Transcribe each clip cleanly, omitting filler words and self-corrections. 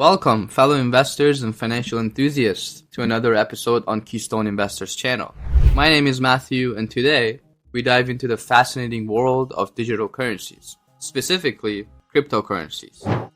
Welcome, fellow investors and financial enthusiasts, to another episode on Keystone Investors channel. My name is Matthew, and today we dive into the fascinating world of digital currencies, specifically cryptocurrencies.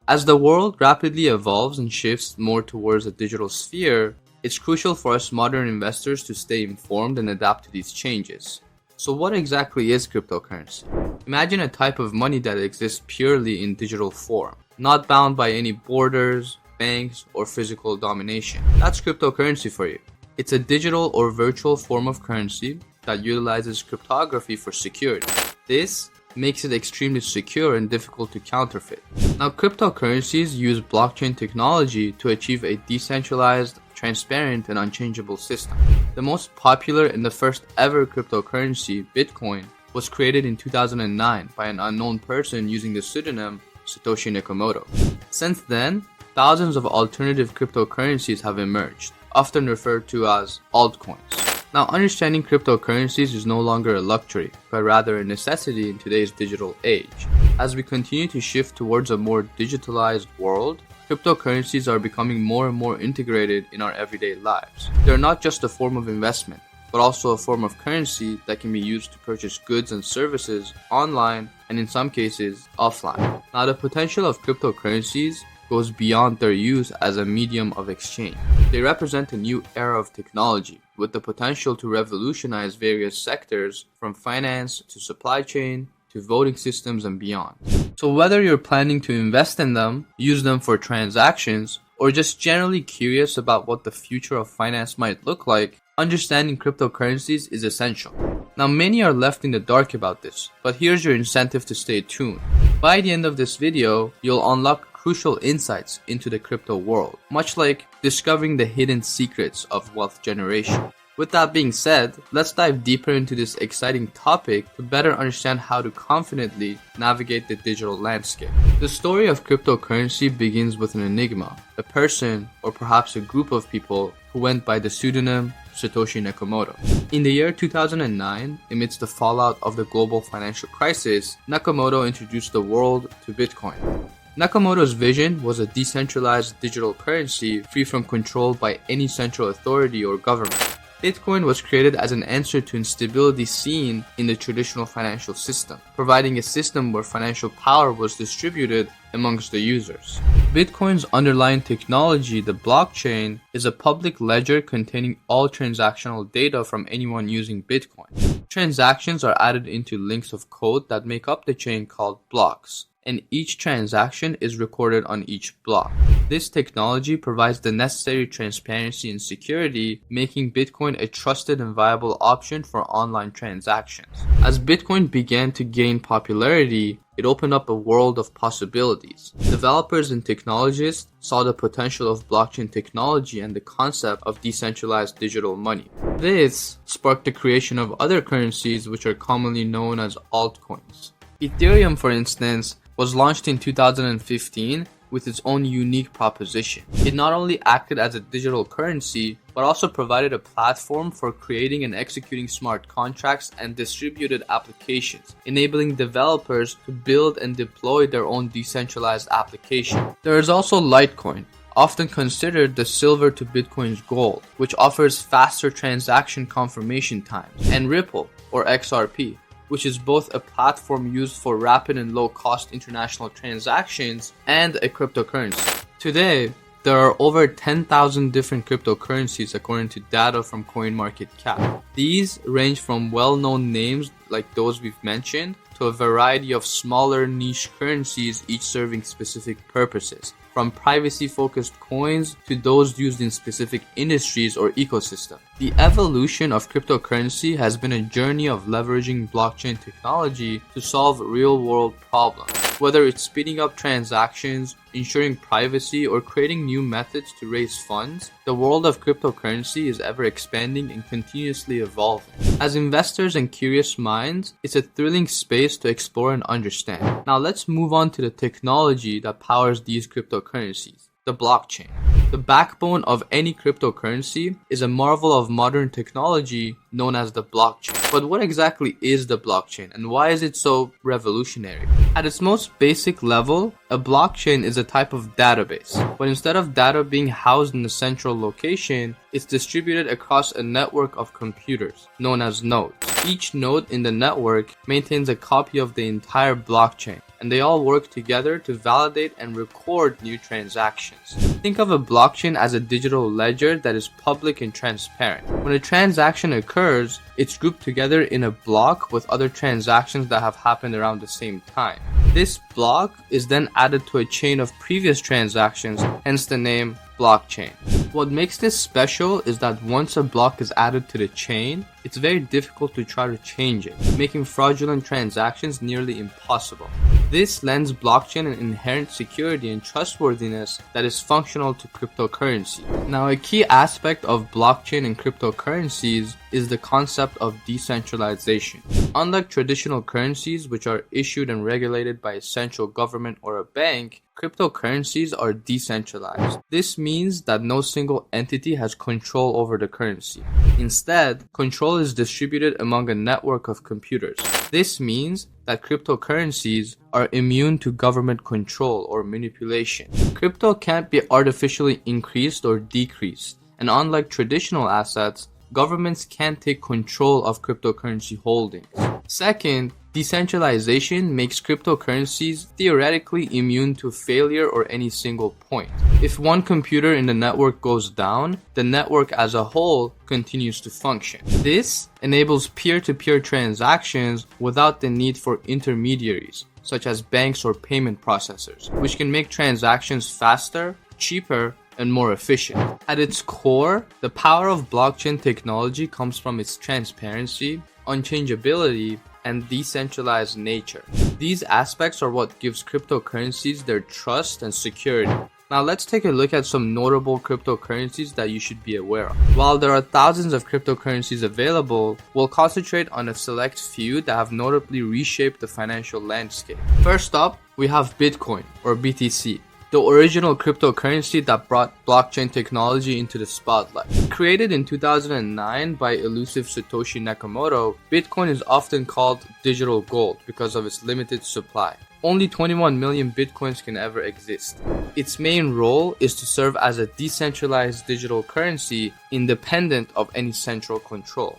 As the world rapidly evolves and shifts more towards a digital sphere, it's crucial for us modern investors to stay informed and adapt to these changes. So what exactly is cryptocurrency? Imagine a type of money that exists purely in digital form, not bound by any borders, banks, or physical domination. That's cryptocurrency for you. It's a digital or virtual form of currency that utilizes cryptography for security. This makes it extremely secure and difficult to counterfeit. Now, cryptocurrencies use blockchain technology to achieve a decentralized, transparent, and unchangeable system. The most popular and the first ever cryptocurrency, Bitcoin, was created in 2009 by an unknown person using the pseudonym Satoshi Nakamoto. Since then, thousands of alternative cryptocurrencies have emerged, often referred to as altcoins. Now, understanding cryptocurrencies is no longer a luxury, but rather a necessity in today's digital age. As we continue to shift towards a more digitalized world, cryptocurrencies are becoming more and more integrated in our everyday lives. They're not just a form of investment, but also a form of currency that can be used to purchase goods and services online and in some cases offline. Now, the potential of cryptocurrencies goes beyond their use as a medium of exchange. They represent a new era of technology with the potential to revolutionize various sectors from finance to supply chain to voting systems and beyond. So whether you're planning to invest in them, use them for transactions, or just generally curious about what the future of finance might look like, understanding cryptocurrencies is essential. Now, many are left in the dark about this, but here's your incentive to stay tuned. By the end of this video, you'll unlock crucial insights into the crypto world, much like discovering the hidden secrets of wealth generation. With that being said, let's dive deeper into this exciting topic to better understand how to confidently navigate the digital landscape. The story of cryptocurrency begins with an enigma, a person or perhaps a group of people who went by the pseudonym Satoshi Nakamoto. In the year 2009, amidst the fallout of the global financial crisis, Nakamoto introduced the world to Bitcoin. Nakamoto's vision was a decentralized digital currency free from control by any central authority or government. Bitcoin was created as an answer to instability seen in the traditional financial system, providing a system where financial power was distributed amongst the users. Bitcoin's underlying technology, the blockchain, is a public ledger containing all transactional data from anyone using Bitcoin. Transactions are added into links of code that make up the chain called blocks, and each transaction is recorded on each block. This technology provides the necessary transparency and security, making Bitcoin a trusted and viable option for online transactions. As Bitcoin began to gain popularity, it opened up a world of possibilities. Developers and technologists saw the potential of blockchain technology and the concept of decentralized digital money. This sparked the creation of other currencies which are commonly known as altcoins. Ethereum, for instance, was launched in 2015 with its own unique proposition. It not only acted as a digital currency, but also provided a platform for creating and executing smart contracts and distributed applications, enabling developers to build and deploy their own decentralized application. There is also Litecoin, often considered the silver to Bitcoin's gold, which offers faster transaction confirmation times, and Ripple, or XRP, which is both a platform used for rapid and low-cost international transactions and a cryptocurrency. Today, there are over 10,000 different cryptocurrencies according to data from CoinMarketCap. These range from well-known names like those we've mentioned to a variety of smaller niche currencies, each serving specific purposes, from privacy-focused coins to those used in specific industries or ecosystems. The evolution of cryptocurrency has been a journey of leveraging blockchain technology to solve real-world problems. Whether it's speeding up transactions, ensuring privacy, or creating new methods to raise funds, the world of cryptocurrency is ever expanding and continuously evolving. As investors and curious minds, it's a thrilling space to explore and understand. Now let's move on to the technology that powers these cryptocurrencies, the blockchain. The backbone of any cryptocurrency is a marvel of modern technology known as the blockchain. But what exactly is the blockchain and why is it so revolutionary? At its most basic level, a blockchain is a type of database, but instead of data being housed in a central location, it's distributed across a network of computers, known as nodes. Each node in the network maintains a copy of the entire blockchain, and they all work together to validate and record new transactions. Think of a blockchain as a digital ledger that is public and transparent. When a transaction occurs, it's grouped together in a block with other transactions that have happened around the same time. This block is then added to a chain of previous transactions, hence the name blockchain. What makes this special is that once a block is added to the chain, it's very difficult to try to change it, making fraudulent transactions nearly impossible. This lends blockchain an inherent security and trustworthiness that is functional to cryptocurrency. Now, a key aspect of blockchain and cryptocurrencies is the concept of decentralization. Unlike traditional currencies, which are issued and regulated by a central government or a bank, cryptocurrencies are decentralized. This means that no single entity has control over the currency. Instead, control is distributed among a network of computers. This means that cryptocurrencies are immune to government control or manipulation. Crypto can't be artificially increased or decreased, and unlike traditional assets, governments can't take control of cryptocurrency holdings. Second, decentralization makes cryptocurrencies theoretically immune to failure or any single point. If one computer in the network goes down, the network as a whole continues to function. This enables peer-to-peer transactions without the need for intermediaries, such as banks or payment processors, which can make transactions faster, cheaper, and more efficient. At its core, the power of blockchain technology comes from its transparency, unchangeability, and decentralized nature. These aspects are what gives cryptocurrencies their trust and security. Now let's take a look at some notable cryptocurrencies that you should be aware of. While there are thousands of cryptocurrencies available, we'll concentrate on a select few that have notably reshaped the financial landscape. First up, we have Bitcoin, or BTC. The original cryptocurrency that brought blockchain technology into the spotlight. Created in 2009 by elusive Satoshi Nakamoto, Bitcoin is often called digital gold because of its limited supply. Only 21 million Bitcoins can ever exist. Its main role is to serve as a decentralized digital currency independent of any central control.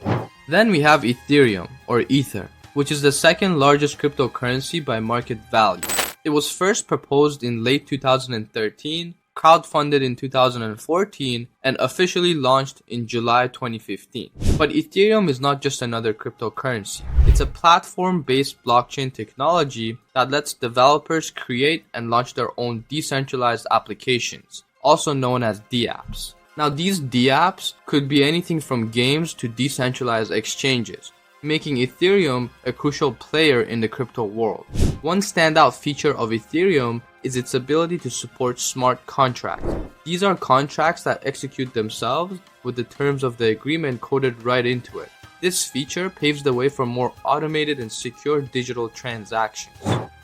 Then we have Ethereum, or Ether, which is the second largest cryptocurrency by market value. It was first proposed in late 2013, crowdfunded in 2014, and officially launched in July 2015. But Ethereum is not just another cryptocurrency. It's a platform-based blockchain technology that lets developers create and launch their own decentralized applications, also known as dApps. Now, these dApps could be anything from games to decentralized exchanges, making Ethereum a crucial player in the crypto world. One standout feature of Ethereum is its ability to support smart contracts. These are contracts that execute themselves with the terms of the agreement coded right into it. This feature paves the way for more automated and secure digital transactions.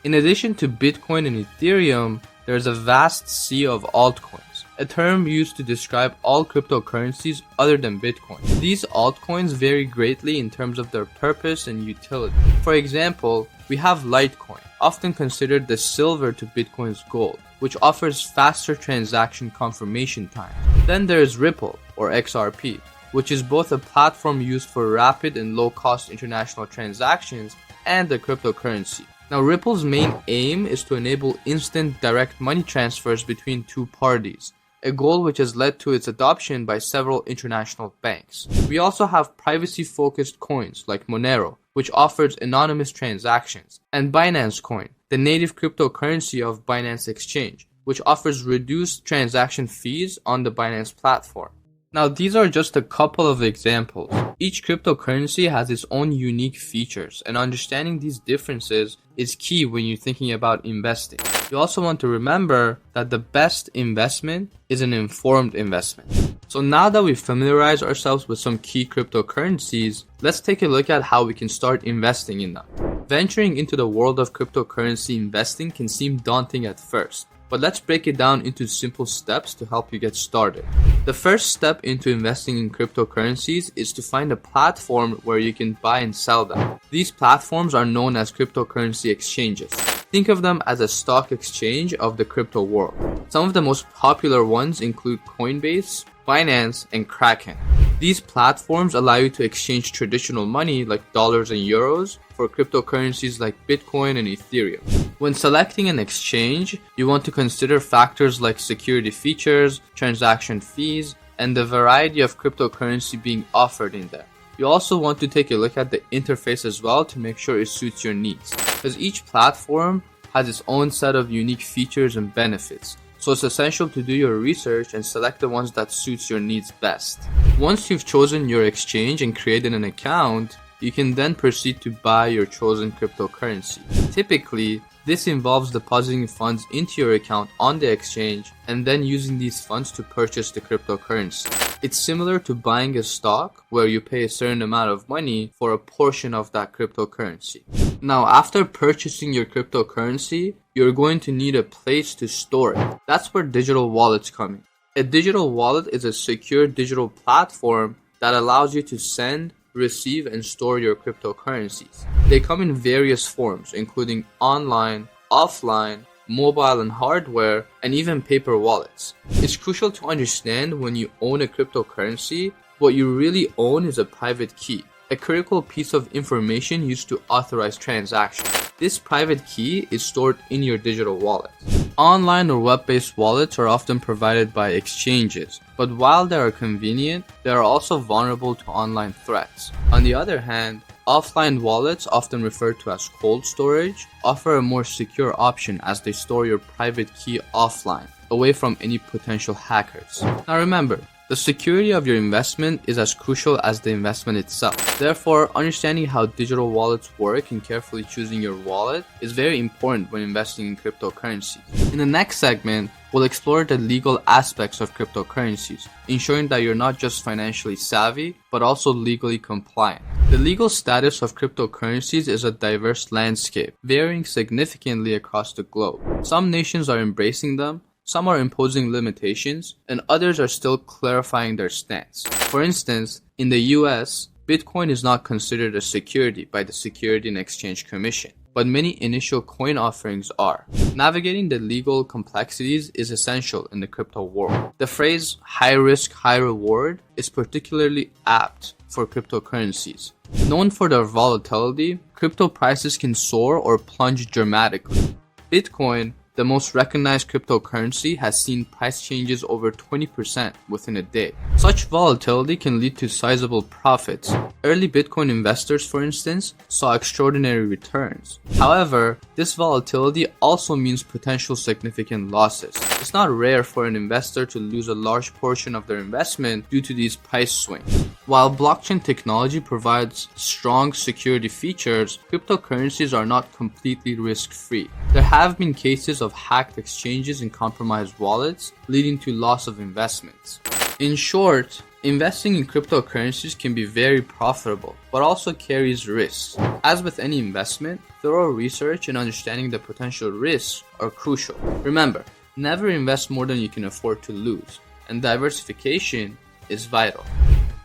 In addition to Bitcoin and Ethereum, there is a vast sea of altcoins, a term used to describe all cryptocurrencies other than Bitcoin. These altcoins vary greatly in terms of their purpose and utility. For example, we have Litecoin, often considered the silver to Bitcoin's gold, which offers faster transaction confirmation time. Then there is Ripple, or XRP, which is both a platform used for rapid and low-cost international transactions and a cryptocurrency. Now, Ripple's main aim is to enable instant direct money transfers between two parties, a goal which has led to its adoption by several international banks. We also have privacy-focused coins like Monero, which offers anonymous transactions, and Binance Coin, the native cryptocurrency of Binance Exchange, which offers reduced transaction fees on the Binance platform. Now, these are just a couple of examples. Each cryptocurrency has its own unique features, and understanding these differences is key when you're thinking about investing. You also want to remember that the best investment is an informed investment. So now that we've familiarized ourselves with some key cryptocurrencies, let's take a look at how we can start investing in them. Venturing into the world of cryptocurrency investing can seem daunting at first, but let's break it down into simple steps to help you get started. The first step into investing in cryptocurrencies is to find a platform where you can buy and sell them. These platforms are known as cryptocurrency exchanges. Think of them as a stock exchange of the crypto world. Some of the most popular ones include Coinbase, Binance, and Kraken. These platforms allow you to exchange traditional money like dollars and euros for cryptocurrencies like Bitcoin and Ethereum. When selecting an exchange, you want to consider factors like security features, transaction fees, and the variety of cryptocurrency being offered in there. You also want to take a look at the interface as well to make sure it suits your needs, because each platform has its own set of unique features and benefits. So it's essential to do your research and select the ones that suits your needs best. Once you've chosen your exchange and created an account, you can then proceed to buy your chosen cryptocurrency. Typically, this involves depositing funds into your account on the exchange and then using these funds to purchase the cryptocurrency. It's similar to buying a stock where you pay a certain amount of money for a portion of that cryptocurrency. Now, after purchasing your cryptocurrency, you're going to need a place to store it. That's where digital wallets come in. A digital wallet is a secure digital platform that allows you to send, receive, and store your cryptocurrencies. They come in various forms, including online, offline, mobile and hardware, and even paper wallets. It's crucial to understand when you own a cryptocurrency, what you really own is a private key, a critical piece of information used to authorize transactions. This private key is stored in your digital wallet. Online or web-based wallets are often provided by exchanges, but while they are convenient, they are also vulnerable to online threats. On the other hand, offline wallets, often referred to as cold storage, offer a more secure option as they store your private key offline, away from any potential hackers. Now remember, the security of your investment is as crucial as the investment itself. Therefore, understanding how digital wallets work and carefully choosing your wallet is very important when investing in cryptocurrencies. In the next segment, we'll explore the legal aspects of cryptocurrencies, ensuring that you're not just financially savvy, but also legally compliant. The legal status of cryptocurrencies is a diverse landscape, varying significantly across the globe. Some nations are embracing them, some are imposing limitations, and others are still clarifying their stance. For instance, in the US, Bitcoin is not considered a security by the Securities and Exchange Commission, but many initial coin offerings are. Navigating the legal complexities is essential in the crypto world. The phrase high risk, high reward is particularly apt for cryptocurrencies. Known for their volatility, crypto prices can soar or plunge dramatically. Bitcoin, the most recognized cryptocurrency, has seen price changes over 20% within a day. Such volatility can lead to sizable profits. Early Bitcoin investors, for instance, saw extraordinary returns. However, this volatility also means potential significant losses. It's not rare for an investor to lose a large portion of their investment due to these price swings. While blockchain technology provides strong security features, cryptocurrencies are not completely risk-free. There have been cases of hacked exchanges and compromised wallets, leading to loss of investments. In short, investing in cryptocurrencies can be very profitable, but also carries risks. As with any investment, thorough research and understanding the potential risks are crucial. Remember, never invest more than you can afford to lose, and diversification is vital.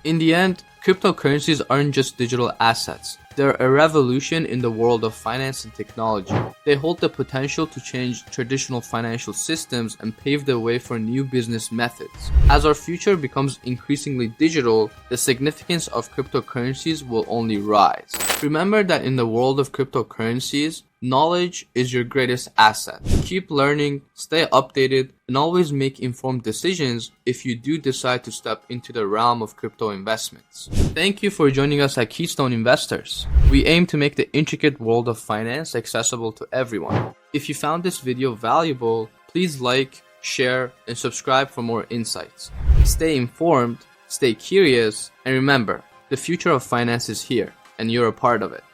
In the end, cryptocurrencies aren't just digital assets. They're a revolution in the world of finance and technology. They hold the potential to change traditional financial systems and pave the way for new business methods. As our future becomes increasingly digital, the significance of cryptocurrencies will only rise. Remember that in the world of cryptocurrencies, knowledge is your greatest asset. Keep learning, stay updated, and always make informed decisions if you do decide to step into the realm of crypto investments. Thank you for joining us at Keystone Investors. We aim to make the intricate world of finance accessible to everyone. If you found this video valuable, please like, share, and subscribe for more insights. Stay informed, stay curious, and remember, the future of finance is here, and you're a part of it.